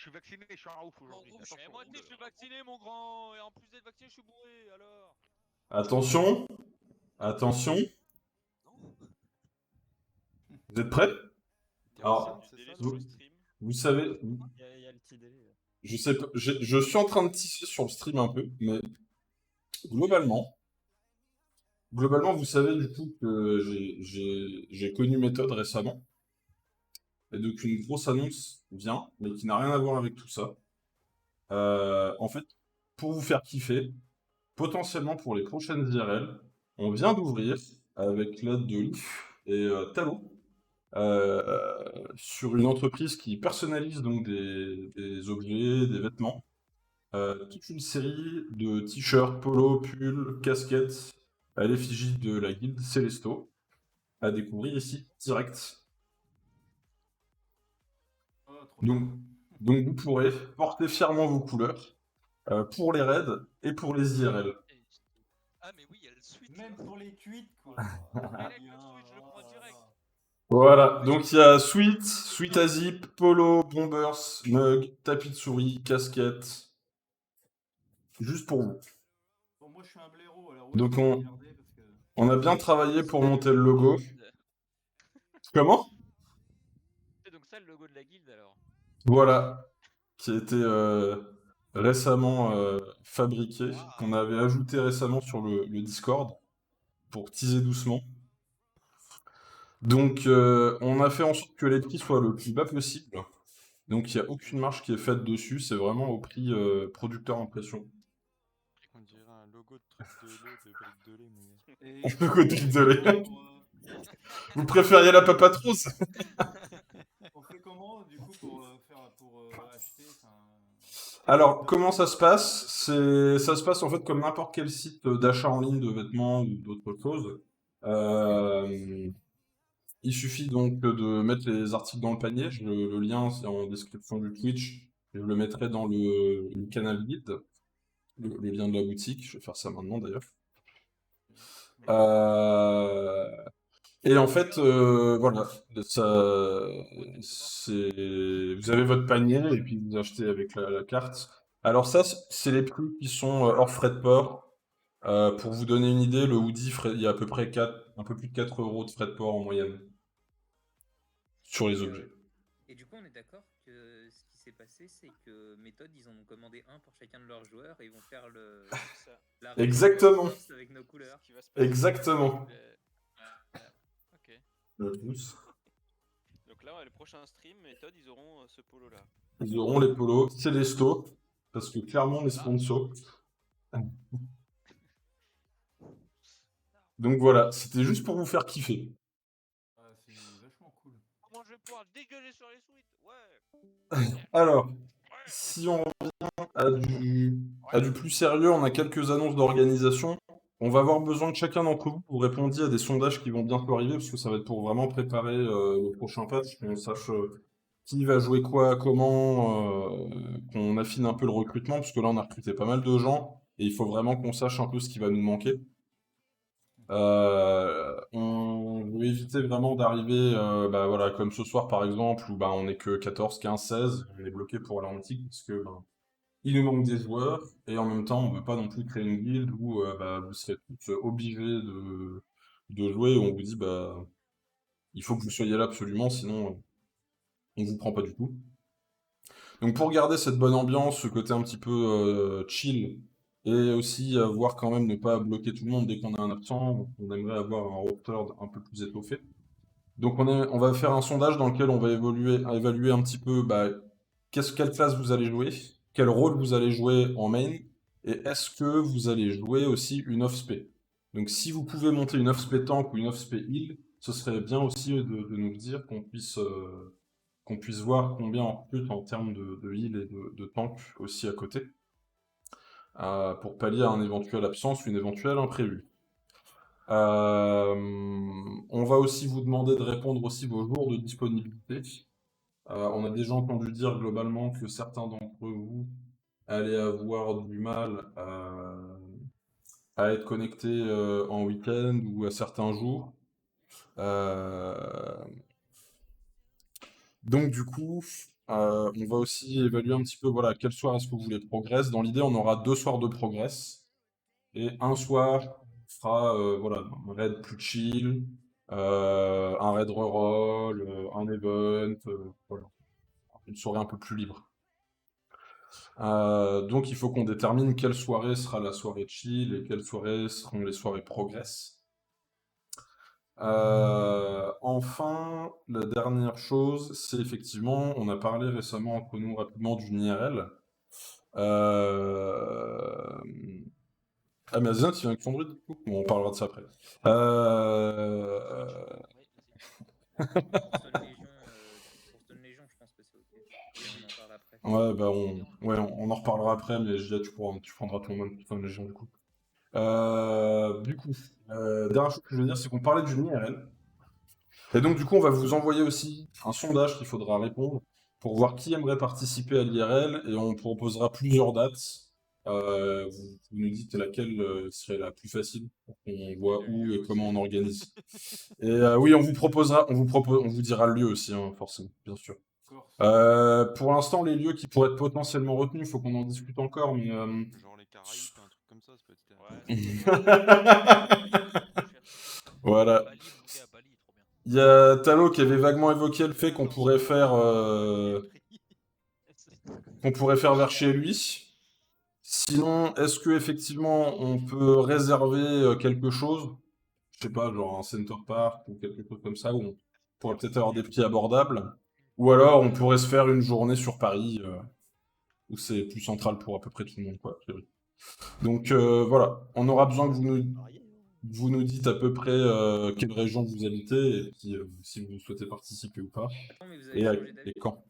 Je suis vacciné, je suis un ouf Mon aujourd'hui. gros, Attention. moi aussi je suis vacciné, mon grand. Et en plus d'être vacciné, je suis bourré. Alors. Attention, attention, Non. vous êtes prêts? T'es Alors, enceinte, c'est ça? vous, Là stream. vous savez, Il y a le petit délai. je sais pas, je suis en train de tisser sur le stream un peu, mais globalement, vous savez du coup que j'ai connu Méthode récemment, et donc une grosse annonce vient, mais qui n'a rien à voir avec tout ça. En fait, pour vous faire kiffer, potentiellement pour les prochaines IRL, on vient d'ouvrir, avec l'aide de Leaf et Talon, sur une entreprise qui personnalise donc des objets, des vêtements, toute une série de t-shirts, polos, pulls, casquettes à l'effigie de la guilde Célesto, à découvrir ici direct. Oh, trop Donc, bien. donc vous pourrez porter fièrement vos couleurs pour les raids et pour les IRL. Ah, mais oui, il y a le suite. Même là. pour les tweets, quoi. Mec, Bien, le Switch, je le prends oh là direct. là. Voilà, donc il y a Sweet à zip, polo, bombers, mug, tapis de souris, casquette, juste pour vous. Bon, moi, je suis un blaireau, alors Donc je vais regarder parce que... on a bien travaillé pour monter le logo. Comment? C'est donc ça le logo de la guilde alors. Voilà, qui a été récemment fabriqué, qu'on avait ajouté récemment sur le Discord, pour teaser doucement. Donc on a fait en sorte que les prix soient le plus bas possible. Donc il n'y a aucune marge qui est faite dessus, c'est vraiment au prix producteur impression. On dirait un logo de truc de lait, de brique de lait, mon gars. Et Le côté de lait. pour, Vous préfériez la papatrose? on fait comment, du coup, pour acheter Alors, comment ça se passe? Ça se passe en fait comme n'importe quel site d'achat en ligne de vêtements ou d'autres choses. Il suffit donc de mettre les articles dans le panier. Le lien, c'est en description du Twitch. Je le mettrai dans le canal guide, le lien de la boutique. Je vais faire ça maintenant d'ailleurs. Et en fait, voilà, vous avez votre panier et puis vous achetez avec la carte. Alors ça, c'est les prix qui sont hors frais de port. Pour vous donner une idée, le hoodie, il y a à peu près un peu plus de 4 euros de frais de port en moyenne sur les objets. Et du coup, on est d'accord que ce qui s'est passé, c'est que Méthode, ils en ont commandé un pour chacun de leurs joueurs et ils vont faire la Exactement. récompense avec nos couleurs. Ce qui va se passer. Exactement. Ok. Donc là, le prochain stream, méthode, ils auront ce polo là. Ils auront les polos Célesto, parce que clairement les sponsors. Donc voilà, c'était juste pour vous faire kiffer. c'est vachement cool. Comment je vais pouvoir dégueuler sur les suites? Ouais. Alors, si on revient à du plus sérieux, on a quelques annonces d'organisation. On va avoir besoin de chacun d'entre vous pour répondre à des sondages qui vont bientôt arriver, parce que ça va être pour vraiment préparer le prochain patch, qu'on sache qui va jouer quoi, comment, qu'on affine un peu le recrutement, parce que là on a recruté pas mal de gens, et il faut vraiment qu'on sache un peu ce qui va nous manquer. On veut éviter vraiment d'arriver, bah, voilà, comme ce soir par exemple, où bah, on n'est que 14, 15, 16, on est bloqué pour l'antique, parce que bah, il nous manque des joueurs, et en même temps, on ne veut pas non plus créer une guilde où bah, vous serez tous obligés de jouer, et on vous dit, bah, il faut que vous soyez là absolument, sinon on vous prend pas du tout. Donc pour garder cette bonne ambiance, ce côté un petit peu chill, et aussi voir quand même ne pas bloquer tout le monde dès qu'on a un absent, on aimerait avoir un roster un peu plus étoffé. Donc on va faire un sondage dans lequel on va évaluer un petit peu bah, quelle classe vous allez jouer, quel rôle vous allez jouer en main, et est-ce que vous allez jouer aussi une off-spé. Donc si vous pouvez monter une off-spé tank ou une off-spé heal, ce serait bien aussi de nous le dire, qu'on puisse voir combien on recrute en termes de heal et de tank aussi à côté, pour pallier à un éventuel absence ou une éventuelle imprévue. On va aussi vous demander de répondre aussi vos jours de disponibilité. On a déjà entendu dire globalement que certains d'entre vous allaient avoir du mal à être connectés en week-end ou à certains jours. Donc du coup, On va aussi évaluer un petit peu, voilà, quel soir est-ce que vous voulez progress. Dans l'idée, on aura 2 soirs de progress. Et un soir, on fera voilà, un raid plus chill, un raid reroll, un event, voilà. Une soirée un peu plus libre. Donc il faut qu'on détermine quelle soirée sera la soirée chill et quelles soirées seront les soirées progress. Enfin, la dernière chose, c'est effectivement, on a parlé récemment entre nous rapidement d'une IRL. Ah, mais Azina, tu viens avec ton druide, du coup? Bon, on parlera de ça après. Oui, vas-y. Pour Stone Légion, je pense que c'est ok. Et on en parle après. Ouais, bah on en reparlera après, mais tu prendras ton Stone Légion du coup. Dernière chose que je veux dire, c'est qu'on parlait d'une IRL. Et donc, du coup, on va vous envoyer aussi un sondage qu'il faudra répondre pour voir qui aimerait participer à l'IRL et on proposera plusieurs dates. Vous nous dites laquelle serait la plus facile pour qu'on voit Le où lieu et comment aussi. on organise. Et oui, on vous dira le lieu aussi, hein, forcément, bien sûr. Corse. Pour l'instant, les lieux qui pourraient être potentiellement retenus, il faut qu'on en discute encore, mais Genre les Caraïbes, un truc comme ça peut être voilà. Bali, mon gars, Bali, trop bien. Il y a Talo qui avait vaguement évoqué le fait qu'on pourrait faire vers chez lui. Sinon, est-ce que effectivement on peut réserver quelque chose? Je sais pas, genre un Center Park ou quelque chose comme ça, où on pourrait peut-être avoir des prix abordables. Ou alors on pourrait se faire une journée sur Paris, où c'est plus central pour à peu près tout le monde, quoi, a priori. Donc voilà, on aura besoin que vous nous dites à peu près quelle région vous habitez et puis si vous souhaitez participer ou pas. Attends, mais vous Et, avez changé d'avis? et quand.